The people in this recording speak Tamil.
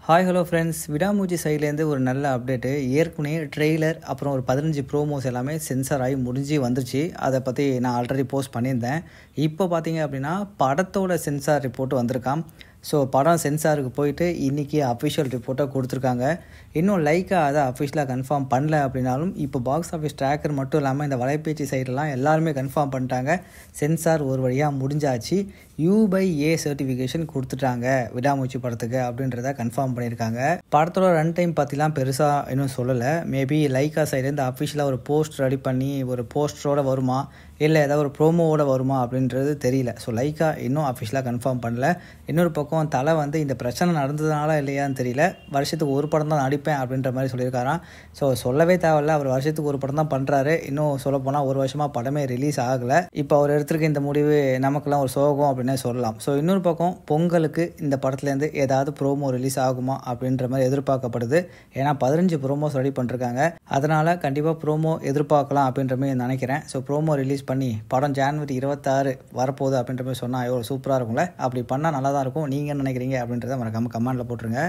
ஹாய் ஹலோ ஃப்ரெண்ட்ஸ், விடாமூச்சி சைட்லேருந்து ஒரு நல்ல அப்டேட்டு. ஏற்கனவே ட்ரெய்லர் அப்புறம் ஒரு 15 ப்ரோமோஸ் எல்லாமே சென்சார் ஆகி முடிஞ்சு வந்துருச்சு. அதை பற்றி நான் ஆல்ரெடி போஸ்ட் பண்ணியிருந்தேன். இப்போ பார்த்தீங்க அப்படின்னா படத்தோட சென்சார் ரிப்போர்ட் வந்திருக்காம். ஸோ படம் சென்சாருக்கு போயிட்டு இன்றைக்கி அஃபிஷியல் ரிப்போர்ட்டை கொடுத்துருக்காங்க. இன்னும் லைக்காக அதை அஃபிஷியலாக கன்ஃபார்ம் பண்ணல அப்படின்னாலும் இப்போ பாக்ஸ் ஆஃபீஸ் ட்ராக்கர் மட்டும் இல்லாமல் இந்த வலைபேச்சு சைடெல்லாம் எல்லாருமே கன்ஃபார்ம் பண்ணிட்டாங்க. சென்சார் ஒரு வழியாக முடிஞ்சாச்சு. U/A சர்டிஃபிகேஷன் கொடுத்துட்டாங்க விடாமூச்சி படத்துக்கு அப்படின்றத கன்ஃபார்ம் பண்ணியிருக்காங்க. படத்தோட ரன் டைம் பற்றிலாம் பெருசாக இன்னும் சொல்லலை. மேபி லைக்கா சைட்லேருந்து அஃபிஷியலாக ஒரு போஸ்ட் ரெடி பண்ணி ஒரு போஸ்டரோடு வருமா இல்லை ஏதாவது ஒரு ப்ரோமோவோட வருமா அப்படின்றது தெரியல. ஸோ லைக்கா இன்னும் அஃபிஷியலாக கன்ஃபார்ம் பண்ணல. இன்னொரு பக்கம் தலை இந்த பிரச்சனை நடந்ததுனால இல்லையான்னு தெரியல, வருஷத்துக்கு ஒரு படம் தான் நடிப்பேன் அப்படின்ற மாதிரி சொல்லியிருக்காராம். ஸோ சொல்லவே தேவையில்ல, அவர் வருஷத்துக்கு ஒரு படம் தான் பண்ணுறாரு. இன்னும் சொல்லப்போனால் ஒரு வருஷமாக படமே ரிலீஸ் ஆகலை. இப்போ அவர் எடுத்திருக்க இந்த முடிவு நமக்கெல்லாம் ஒரு சோகம் அப்படின்னே சொல்லலாம். ஸோ இன்னொரு பக்கம் பொங்கலுக்கு இந்த படத்துலேருந்து ஏதாவது ப்ரோமோ ரிலீஸ் ஆகுமா அப்படின்ற மாதிரி எதிர்பார்க்கப்படுது. ஏன்னா 15 ப்ரோமோஸ் ரெடி பண்ணிருக்காங்க. அதனால் கண்டிப்பாக ப்ரோமோ எதிர்பார்க்கலாம் அப்படின்ற மாதிரி நினைக்கிறேன். ஸோ ப்ரோமோ ரிலீஸ் பண்ணி படம் ஜனவரி 26 வரப்போகுது அப்படின்ற மாதிரி சொன்னால் எவ்வளோ சூப்பராக இருக்கும்ல. அப்படி பண்ணால் நல்லா தான் இருக்கும். நீங்கள் என்ன நினைக்கிறீங்க அப்படின்றத மறக்காமல் கமெண்ட்டில் போட்டுருங்க.